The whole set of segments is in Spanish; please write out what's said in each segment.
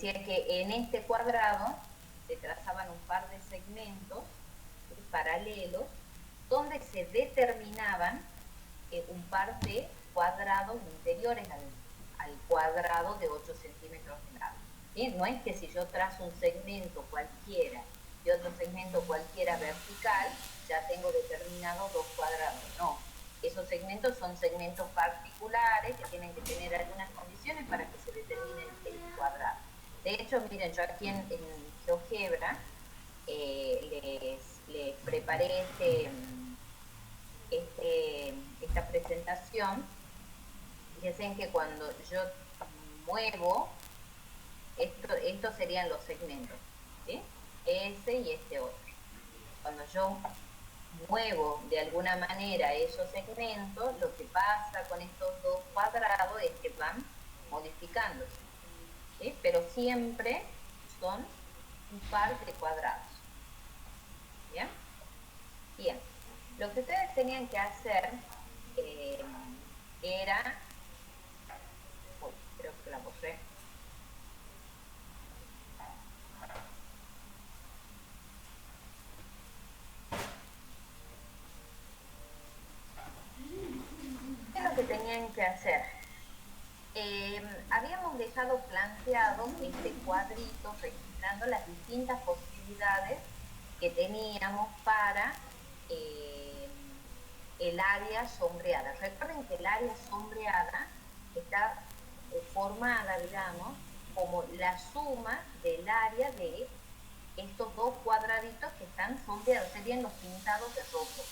decía que en este cuadrado se trazaban un par de segmentos paralelos donde se determinaban un par de cuadrados interiores al cuadrado de 8 centímetros de lado. ¿Sí? No es que si yo trazo un segmento cualquiera y otro segmento cualquiera vertical, ya tengo determinados dos cuadrados. No, esos segmentos son segmentos particulares que tienen que tener algunas condiciones para que se determine el cuadrado. De hecho, miren, yo aquí en GeoGebra les preparé esta presentación. Fíjense que cuando yo muevo, estos serían los segmentos, ¿sí? Este y este otro. Cuando yo muevo de alguna manera esos segmentos, lo que pasa con estos dos cuadrados es que van modificándose, ¿sí? Pero siempre son un par de cuadrados. ¿Bien? Bien. Lo que ustedes tenían que hacer era... Uy, creo que la borré. ¿Qué es lo que tenían que hacer? Habíamos dejado planteado este cuadrito registrando las distintas posibilidades que teníamos para el área sombreada. Recuerden que el área sombreada está formada, digamos, como la suma del área de estos dos cuadraditos que están sombreados, serían los pintados de rojo.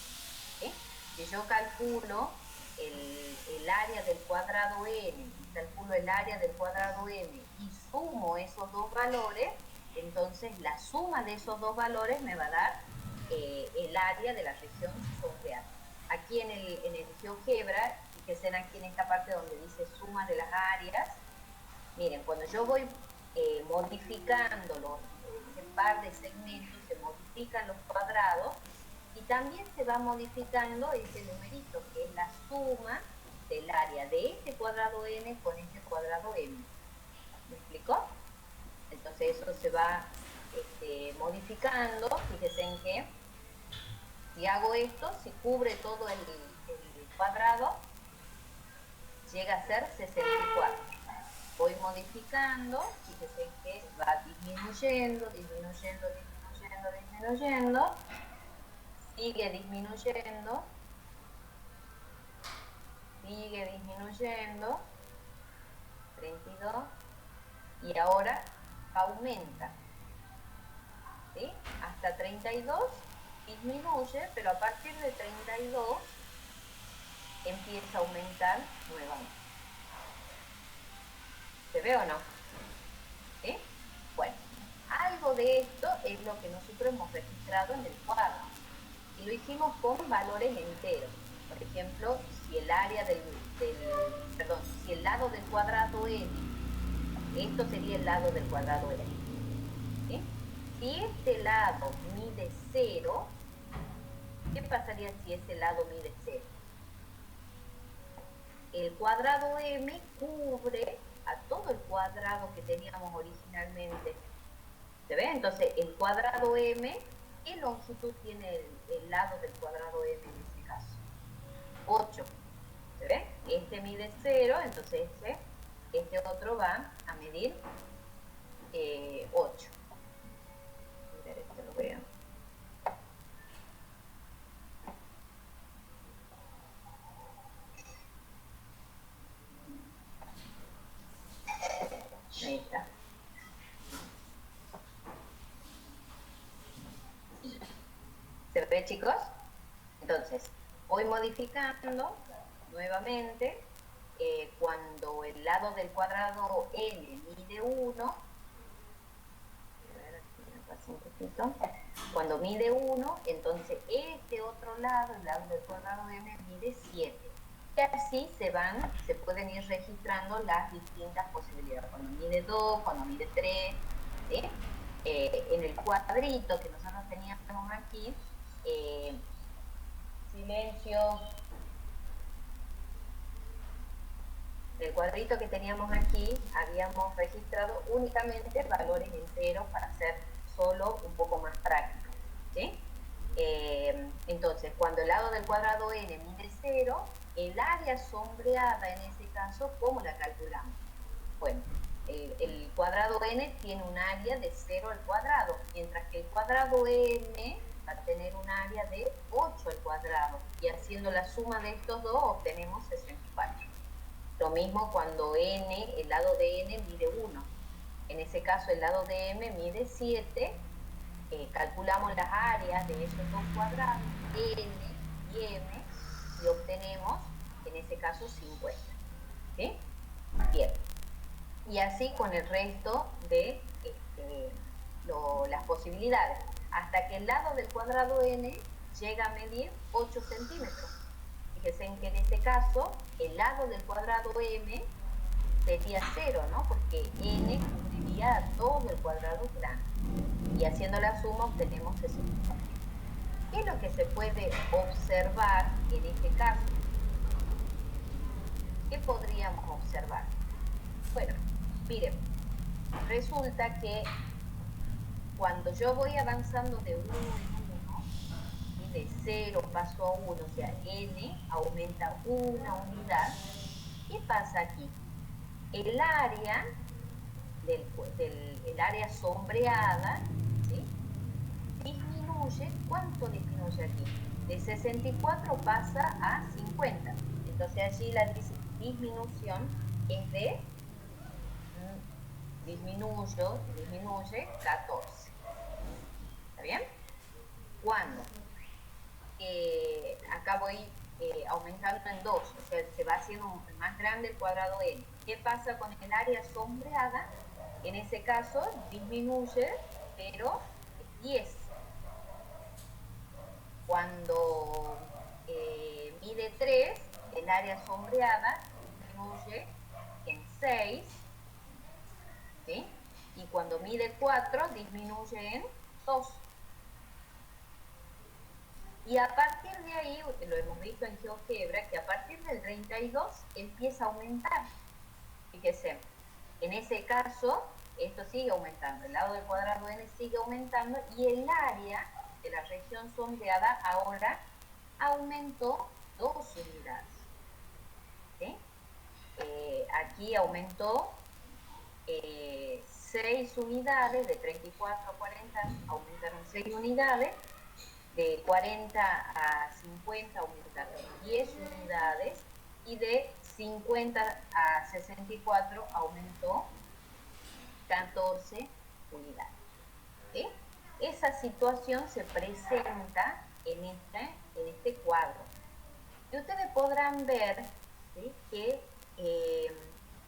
¿Sí? Si yo calculo el área del cuadrado n, calculo el área del cuadrado m y sumo esos dos valores, entonces la suma de esos dos valores me va a dar el área de la región sombreada. Aquí en el GeoGebra, fíjense aquí en esta parte donde dice suma de las áreas, miren, cuando yo voy modificando ese par de segmentos, se modifican los cuadrados y también se va modificando este numerito, que es la suma del área de este cuadrado n con este cuadrado m. ¿Me explicó? Entonces eso se va modificando. Fíjense en que si hago esto, si cubre todo el cuadrado, llega a ser 64. Voy modificando, fíjense que va disminuyendo, disminuyendo, disminuyendo, disminuyendo, sigue disminuyendo, sigue disminuyendo, 32, y ahora aumenta, ¿sí? Hasta 32 disminuye, pero a partir de 32 empieza a aumentar nuevamente. ¿Se ve o no? ¿Sí? Bueno, algo de esto es lo que nosotros hemos registrado en el cuadro. Y lo hicimos con valores enteros. Por ejemplo, si el área si el lado del cuadrado n, esto sería el lado del cuadrado n. ¿Sí? Si este lado mide 0, ¿qué pasaría si ese lado mide 0? El cuadrado m cubre a todo el cuadrado que teníamos originalmente. ¿Se ve? Entonces, el cuadrado m, ¿qué longitud tiene el lado del cuadrado m en este caso? 8. ¿Se ve? Este mide 0, entonces este otro va a medir 8. A ver, este lo veo. Ahí está. ¿Se ve, chicos? Entonces, voy modificando nuevamente. Cuando el lado del cuadrado n mide 1, a ver, aquí me pasa un poquito. Cuando mide 1, entonces este otro lado, el lado del cuadrado m, mide 7. Y así se pueden ir registrando las distintas posibilidades. Cuando mide 2, cuando mide 3, ¿sí? En el cuadrito que nosotros teníamos aquí, silencio. En el cuadrito que teníamos aquí habíamos registrado únicamente valores enteros para hacer solo un poco más práctico, ¿sí? Entonces, cuando el lado del cuadrado n mide 0, el área sombreada en ese caso, ¿cómo la calculamos? Bueno, el cuadrado n tiene un área de 0 al cuadrado, mientras que el cuadrado n va a tener un área de 8 al cuadrado, y haciendo la suma de estos dos obtenemos 64. Lo mismo cuando n, el lado de n mide 1. En ese caso el lado de m mide 7. Calculamos las áreas de esos dos cuadrados, n y m, y obtenemos, en ese caso, 50. ¿Sí? Bien. Y así con el resto de las posibilidades, hasta que el lado del cuadrado n llega a medir 8 centímetros. Fíjense en que en este caso, el lado del cuadrado m sería 0, ¿no? Porque n cubriría todo el cuadrado grande. Y haciendo la suma obtenemos 64. ¿Qué es lo que se puede observar en este caso? ¿Qué podríamos observar? Bueno, miren, resulta que cuando yo voy avanzando de 1 en 1, y de 0 paso a 1, o sea, n aumenta una unidad, ¿qué pasa aquí? El área el área sombreada, ¿sí?, disminuye. ¿Cuánto disminuye aquí? De 64 pasa a 50. Entonces allí la disminución es de disminuye 14. ¿Está bien? Cuando acá voy aumentando en 2, o sea, se va haciendo más grande el cuadrado n. ¿Qué pasa con el área sombreada? En ese caso disminuye, pero es 10. Cuando mide 3, el área sombreada disminuye en 6, ¿sí? Y cuando mide 4, disminuye en 2. Y a partir de ahí, lo hemos visto en GeoGebra, que a partir del 32 empieza a aumentar. Fíjense, en ese caso, esto sigue aumentando. El lado del cuadrado n sigue aumentando y el área de la región sombreada ahora aumentó 2 unidades. ¿Sí? Aquí aumentó 6 unidades, de 34 a 40 aumentaron 6 unidades, de 40 a 50 aumentaron 10 unidades y de 50 a 64 aumentó 14 unidades. ¿Sí? Esa situación se presenta en este cuadro. Y ustedes podrán ver, ¿sí?, que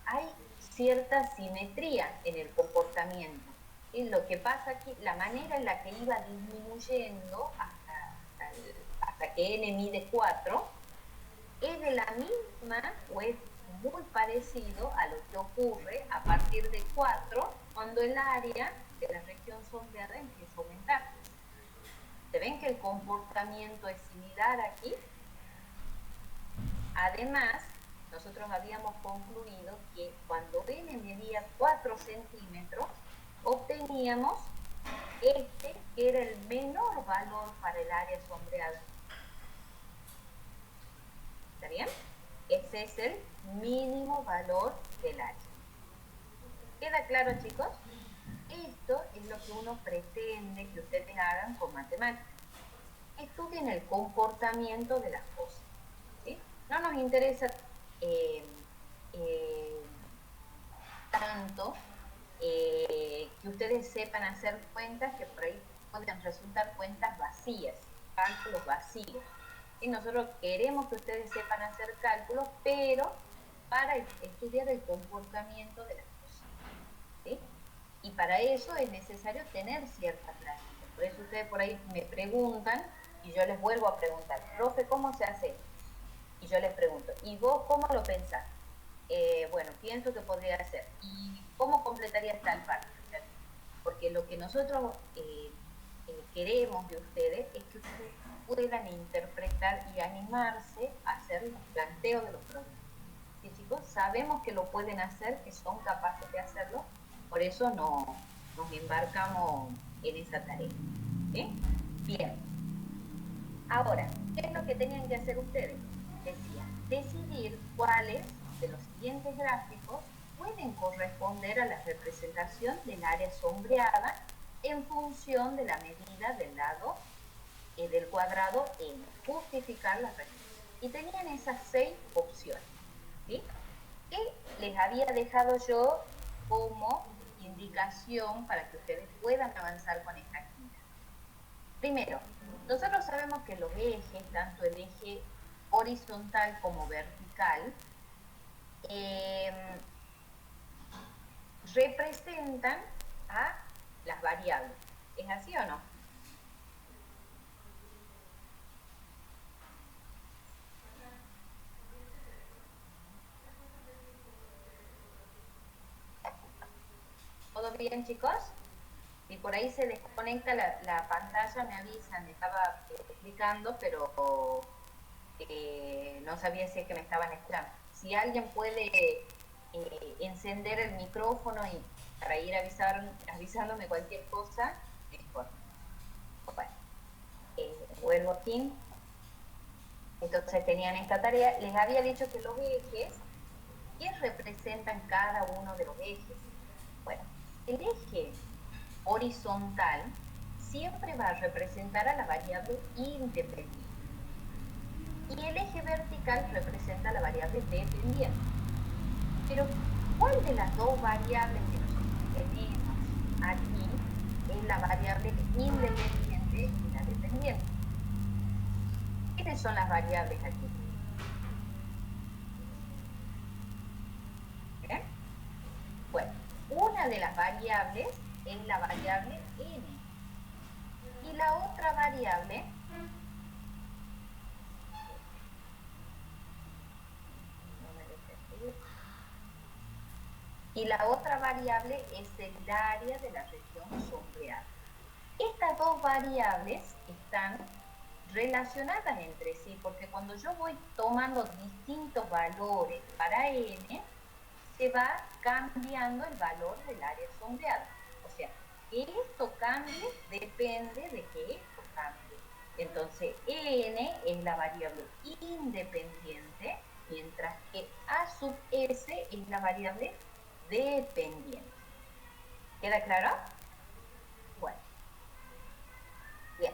hay cierta simetría en el comportamiento. Y lo que pasa aquí, la manera en la que iba disminuyendo hasta que n mide 4, es de la misma o es muy parecido a lo que ocurre a partir de 4 cuando el área de la región sombreada empieza a aumentar. ¿Se ven que el comportamiento es similar aquí? Además, nosotros habíamos concluido que cuando n medía 4 centímetros, obteníamos que era el menor valor para el área sombreada. ¿Está bien? Ese es el mínimo valor del área. ¿Queda claro, chicos? Esto es lo que uno pretende que ustedes hagan con matemáticas. Estudien el comportamiento de las cosas. ¿Sí? No nos interesa tanto que ustedes sepan hacer cuentas que por ahí pueden resultar cuentas vacías, cálculos vacíos. Y nosotros queremos que ustedes sepan hacer cálculos, pero para estudiar el comportamiento de las cosas. ¿Sí? Y para eso es necesario tener cierta práctica. Por eso ustedes por ahí me preguntan y yo les vuelvo a preguntar, profe, ¿cómo se hace? Y yo les pregunto, ¿y vos cómo lo pensás? Bueno, pienso que podría hacer. ¿Y cómo completaría tal parte? Porque lo que nosotros queremos de ustedes es que ustedes puedan interpretar y animarse a hacer los planteos de los problemas. Sí, chicos, sabemos que lo pueden hacer, que son capaces de hacerlo, por eso no, nos embarcamos en esa tarea. ¿Sí? Bien. Ahora, ¿qué es lo que tenían que hacer ustedes? Decía, decidir cuáles de los siguientes gráficos pueden corresponder a la representación del área sombreada en función de la medida del lado del cuadrado n. Justificar la respuesta. Y tenían esas 6 opciones. ¿Sí? Que les había dejado yo como indicación para que ustedes puedan avanzar con esta actividad. Primero, nosotros sabemos que los ejes, tanto el eje horizontal como vertical, representan a las variables. ¿Es así o no? ¿Todo bien, chicos? Si por ahí se desconecta la pantalla, me avisan. Me estaba explicando, pero no sabía si es que me estaban escuchando. Si alguien puede encender el micrófono y para ir avisándome cualquier cosa, mejor. Bueno, vuelvo aquí. Entonces tenían esta tarea. Les había dicho que los ejes, ¿qué representan cada uno de los ejes? Bueno, el eje horizontal siempre va a representar a la variable independiente. Y el eje vertical representa la variable dependiente. Pero, ¿cuál de las dos variables que nosotros tenemos aquí es la variable independiente y la dependiente? ¿Quiénes son las variables aquí? ¿Bien? Bueno, una de las variables es la variable n. Y la otra variable es el área de la región sombreada. Estas dos variables están relacionadas entre sí, porque cuando yo voy tomando distintos valores para n, se va cambiando el valor del área sombreada. O sea, que esto cambie depende de que esto cambie. Entonces, n es la variable independiente, mientras que a sub s es la variable dependiente. ¿Queda claro? Bueno. Bien.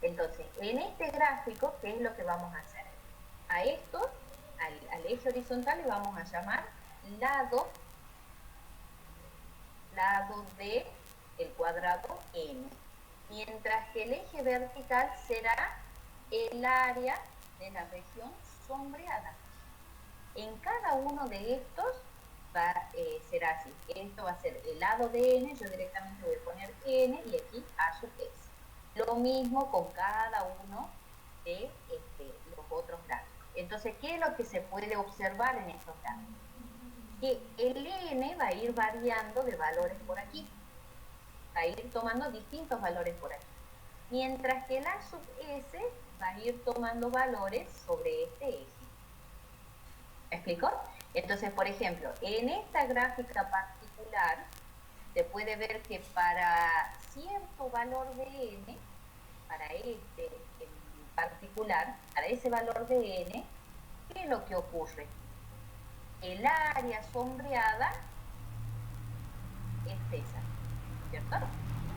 Entonces, en este gráfico, ¿qué es lo que vamos a hacer? A esto, al eje horizontal, le vamos a llamar lado de el cuadrado n. Mientras que el eje vertical será el área de la región sombreada. En cada uno de estos será así. Esto va a ser el lado de n, yo directamente voy a poner n y aquí a sub s. Lo mismo con cada uno de los otros gráficos. Entonces, ¿qué es lo que se puede observar en estos gráficos? Que el n va a ir variando de valores por aquí. Va a ir tomando distintos valores por aquí. Mientras que la sub s va a ir tomando valores sobre este eje. ¿Me explico? Entonces, por ejemplo, en esta gráfica particular, se puede ver que para cierto valor de n, para este en particular, para ese valor de n, ¿qué es lo que ocurre? El área sombreada es esa, ¿cierto?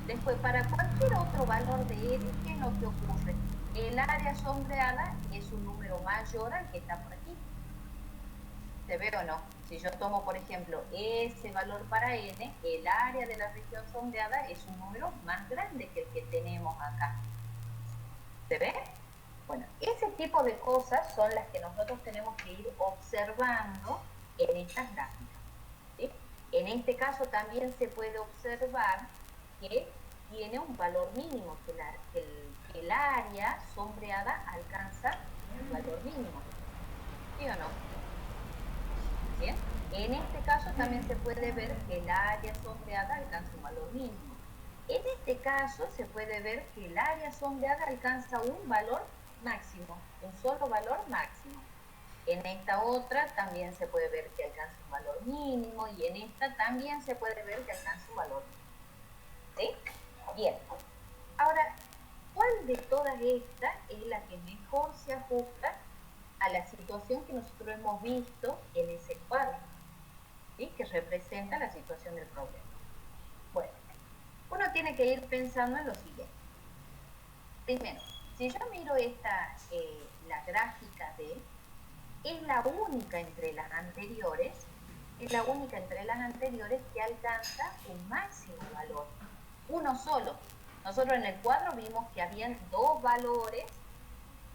Después, para cualquier otro valor de n, ¿qué es lo que ocurre? El área sombreada es un número mayor al que está por aquí. ¿Se ve o no? Si yo tomo, por ejemplo, ese valor para n, el área de la región sombreada es un número más grande que el que tenemos acá. ¿Se ve? Bueno, ese tipo de cosas son las que nosotros tenemos que ir observando en estas gráficas. ¿Sí? En este caso también se puede observar que tiene un valor mínimo, que el área sombreada alcanza un valor mínimo. ¿Sí o no? ¿Bien? En este caso también se puede ver que el área sombreada alcanza un valor mínimo. En este caso se puede ver que el área sombreada alcanza un valor máximo, un solo valor máximo. En esta otra también se puede ver que alcanza un valor mínimo y en esta también se puede ver que alcanza un valor mínimo. ¿Sí? Bien. Ahora, ¿cuál de todas estas es la que mejor se ajusta a la situación que nosotros hemos visto en ese cuadro? ¿Sí? Que representa la situación del problema. Bueno, uno tiene que ir pensando en lo siguiente. Primero, si yo miro la gráfica D, es la única entre las anteriores, que alcanza un máximo valor, uno solo. Nosotros en el cuadro vimos que habían dos valores,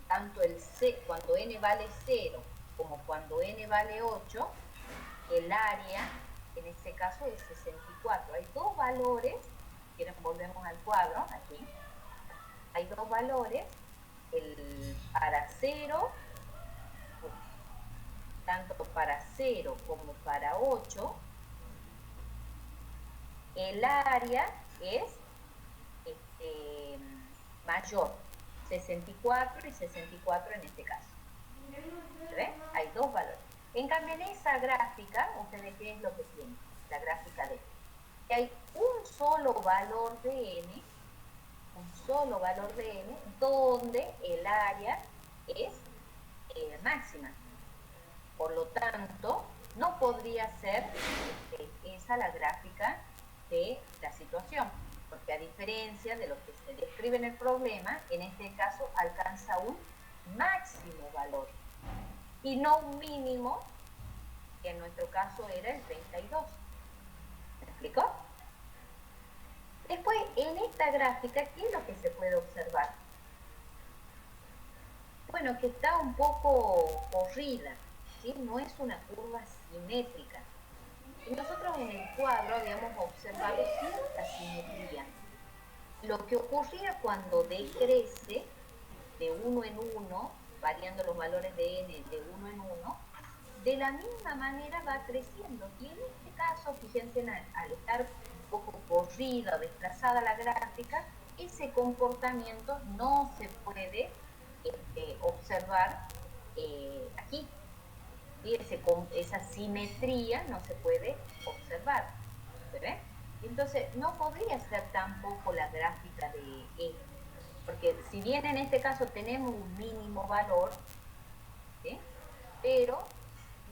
tanto el C, cuando n vale 0 como cuando n vale 8, el área en este caso es 64. Hay dos valores, si volvemos al cuadro, aquí, hay dos valores, para 0, tanto para 0 como para 8, el área es mayor, 64 y 64 en este caso. ¿Ven? Hay dos valores. En cambio, en esa gráfica, ustedes qué es lo que tienen, la gráfica de que hay un solo valor de n, donde el área es máxima. Por lo tanto, no podría ser esa la gráfica de la situación, porque a diferencia de lo que se describe en el problema, en este caso alcanza un máximo valor y no un mínimo, que en nuestro caso era el 32. ¿Me explicó? Después, en esta gráfica, ¿qué es lo que se puede observar? Bueno, que está un poco corrida, ¿sí? No es una curva simétrica. Y nosotros en el cuadro habíamos observado cierta simetría. Lo que ocurría cuando decrece de 1 en 1, variando los valores de n de 1 en 1, de la misma manera va creciendo. Y en este caso, fíjense, al estar un poco corrida o desplazada la gráfica, ese comportamiento no se puede observar aquí. ¿Sí? Esa simetría no se puede observar. ¿Se ve? Entonces, no podría ser tampoco la gráfica de E, porque si bien en este caso tenemos un mínimo valor, ¿sí? Pero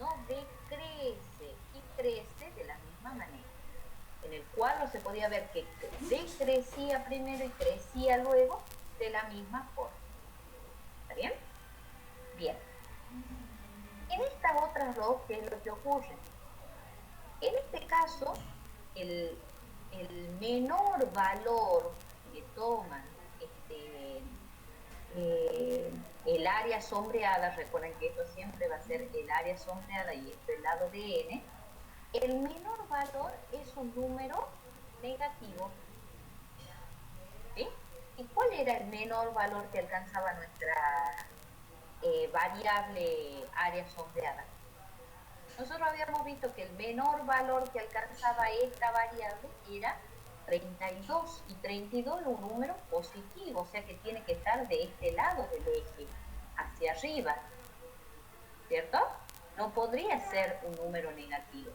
no decrece y crece de la misma manera. En el cuadro se podía ver que decrecía primero y crecía luego de la misma forma. ¿Está bien? Bien. En estas otras dos, ¿qué es lo que ocurre? En este caso, el menor valor que toman el área sombreada, recuerden que esto siempre va a ser el área sombreada y esto el lado de n, el menor valor es un número negativo. ¿Sí? ¿Y cuál era el menor valor que alcanzaba nuestra variable área sombreada? Nosotros habíamos visto que el menor valor que alcanzaba esta variable era 32, y 32 es un número positivo, o sea que tiene que estar de este lado del eje, hacia arriba, ¿cierto? No podría ser un número negativo.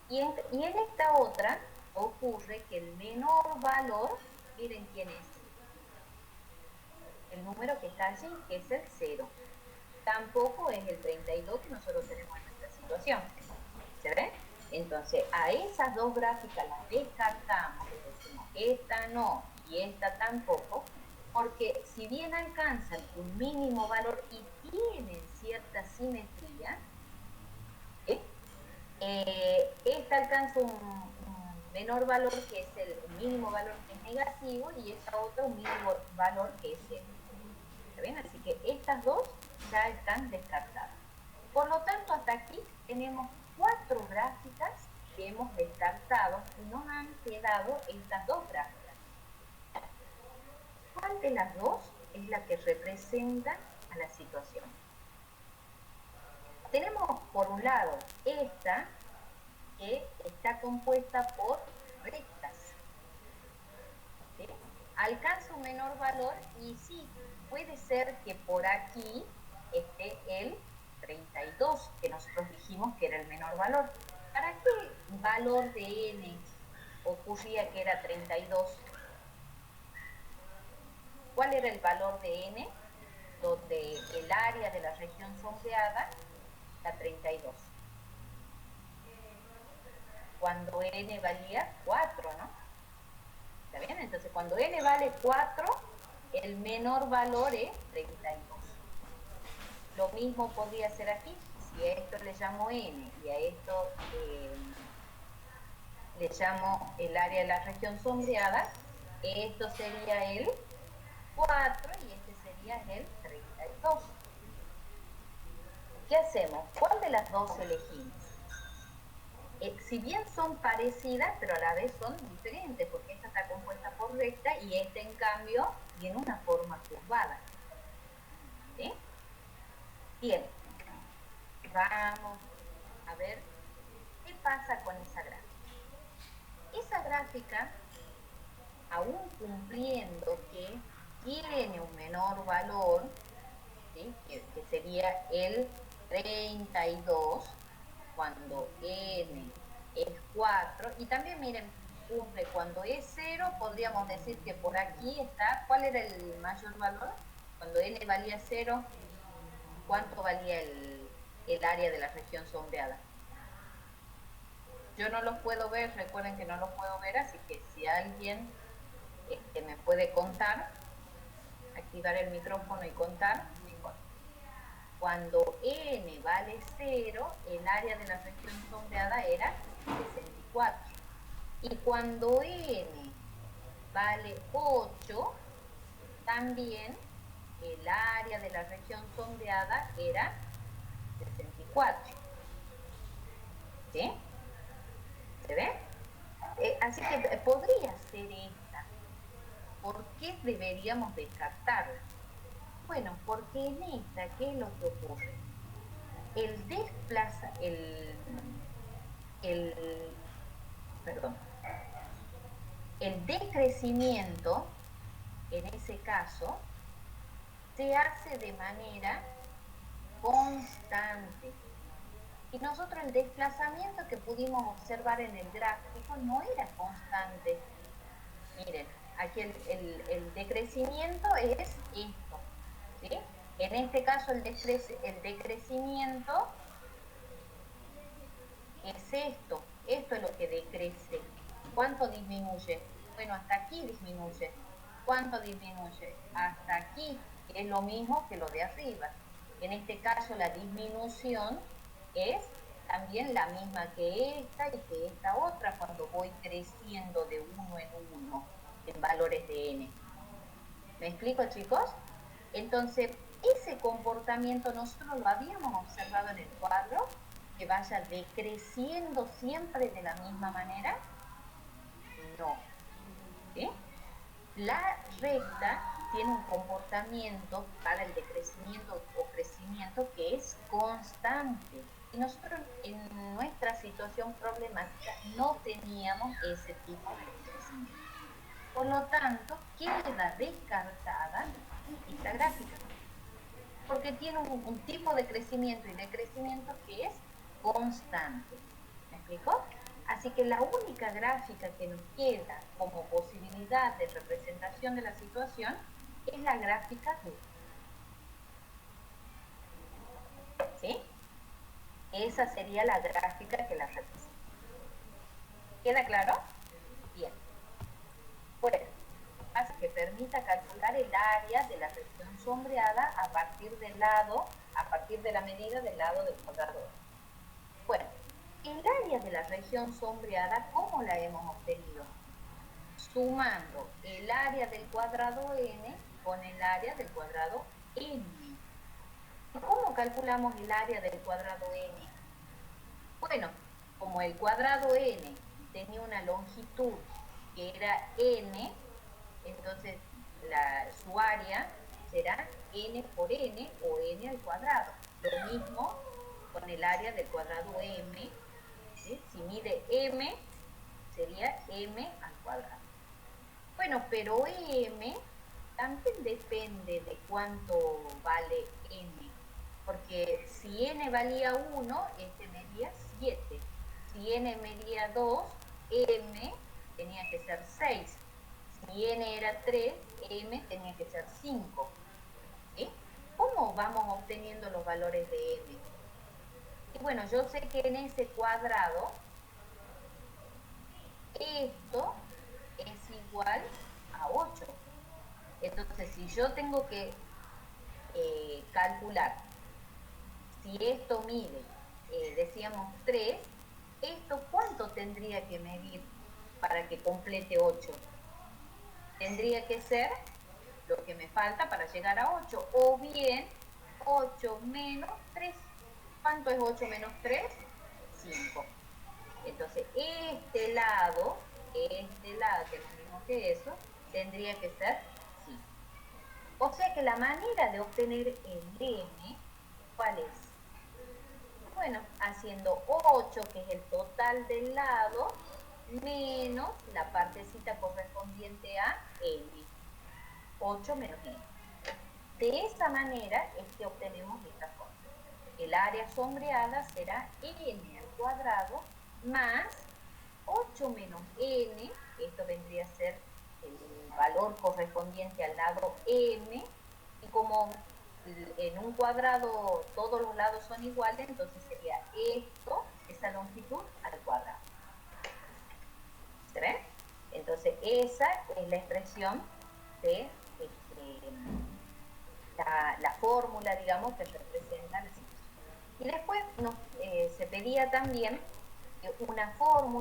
Y en esta otra ocurre que el menor valor, miren quién es, el número que está allí, que es el 0. Tampoco es el 32 que nosotros tenemos en nuestra situación. ¿Se ve? Entonces, a esas dos gráficas las descartamos, decimos, esta no y esta tampoco, porque si bien alcanzan un mínimo valor y tienen cierta simetría, ¿sí? Esta alcanza un menor valor que es un mínimo valor que es negativo y esta otra un mínimo valor que es cero. ¿Está bien? Así que estas dos ya están descartadas. Por lo tanto, hasta aquí tenemos 4 gráficas que hemos descartado y nos han quedado estas dos gráficas. ¿Cuál de las dos es la que representa a la situación? Tenemos por un lado esta que está compuesta por rectas. ¿Sí? Alcanza un menor valor y sí, puede ser que por aquí esté el 32. dijimos que era el menor valor. ¿Para qué valor de n ocurría que era 32? ¿Cuál era el valor de n? Donde el área de la región sombreada era 32. Cuando n valía 4, ¿no? ¿Está bien? Entonces, cuando n vale 4, el menor valor es 32. Lo mismo podría ser aquí. Si a esto le llamo n y a esto le llamo el área de la región sombreada, esto sería el 4 y este sería el 32. ¿Qué hacemos? ¿Cuál de las dos elegimos? Si bien son parecidas, pero a la vez son diferentes, porque esta está compuesta por recta y esta, en cambio, tiene una forma curvada. ¿Sí? Bien, vamos a ver qué pasa con esa gráfica. Esa gráfica, aún cumpliendo que tiene un menor valor, ¿sí? que sería el 32, cuando n es 4, y también miren, cumple cuando es 0, podríamos decir que por aquí está, ¿cuál era el mayor valor? Cuando n valía 0, ¿cuánto valía el área de la región sombreada? Yo no los puedo ver, recuerden que no los puedo ver, así que si alguien me puede contar, activar el micrófono y contar, mejor. Cuando n vale 0, el área de la región sombreada era 64. Y cuando n vale 8, también el área de la región sombreada era 64. ¿Sí? ¿Se ve? Así que podría ser esta. ¿Por qué deberíamos descartarla? Bueno, porque en esta, ¿qué es lo que ocurre? El decrecimiento, en ese caso, se hace de manera constante. Y nosotros el desplazamiento que pudimos observar en el gráfico no era constante. Miren, aquí el decrecimiento es esto, ¿sí? En este caso el decrecimiento es esto. Esto es lo que decrece. ¿Cuánto disminuye? Bueno, hasta aquí disminuye. ¿Cuánto disminuye? Hasta aquí, que es lo mismo que lo de arriba. En este caso la disminución es también la misma que esta y que esta otra cuando voy creciendo de uno en uno en valores de n. ¿Me explico, chicos? Entonces, ese comportamiento nosotros lo habíamos observado en el cuadro, que vaya decreciendo siempre de la misma manera. No. ¿Sí? La recta tiene un comportamiento para el decrecimiento o crecimiento que es constante. Y nosotros en nuestra situación problemática no teníamos ese tipo de crecimiento. Por lo tanto, queda descartada esta gráfica, porque tiene un tipo de crecimiento y decrecimiento que es constante. ¿Me explico? Así que la única gráfica que nos queda como posibilidad de representación de la situación es la gráfica D. ¿Sí? Esa sería la gráfica que la representa. ¿Queda claro? Bien. Bueno, hace que permita calcular el área de la región sombreada a partir de la medida del lado del cuadrado. Bueno, el área de la región sombreada, ¿cómo la hemos obtenido? Sumando el área del cuadrado n con el área del cuadrado n. ¿Y cómo calculamos el área del cuadrado n? Bueno, como el cuadrado n tenía una longitud que era n, entonces su área será n por n o n al cuadrado. Lo mismo con el área del cuadrado m, ¿sí? Si mide m, sería m al cuadrado. Bueno, pero m también depende de cuánto vale n. porque si n valía 1, este medía 7. Si n medía 2, m tenía que ser 6. Si n era 3, m tenía que ser 5. ¿Sí? ¿Cómo vamos obteniendo los valores de m? Y bueno, yo sé que en ese cuadrado, esto es igual a 8. Entonces, si yo tengo que calcular, si esto mide, decíamos 3, ¿esto cuánto tendría que medir para que complete 8? Tendría que ser lo que me falta para llegar a 8, o bien 8 menos 3. ¿Cuánto es 8 menos 3? 5. Entonces, este lado, que es lo mismo que eso, tendría que ser 5. O sea que la manera de obtener el m, ¿cuál es? Bueno, haciendo 8, que es el total del lado, menos la partecita correspondiente a n. 8 menos n. De esa manera es que obtenemos esta forma. El área sombreada será n al cuadrado más 8 menos n, esto vendría a ser el valor correspondiente al lado m, y como en un cuadrado todos los lados son iguales, entonces sería esto, esa longitud al cuadrado. ¿Se ve? Entonces esa es la expresión de la fórmula, digamos, que representa la situación. Y después se pedía también una fórmula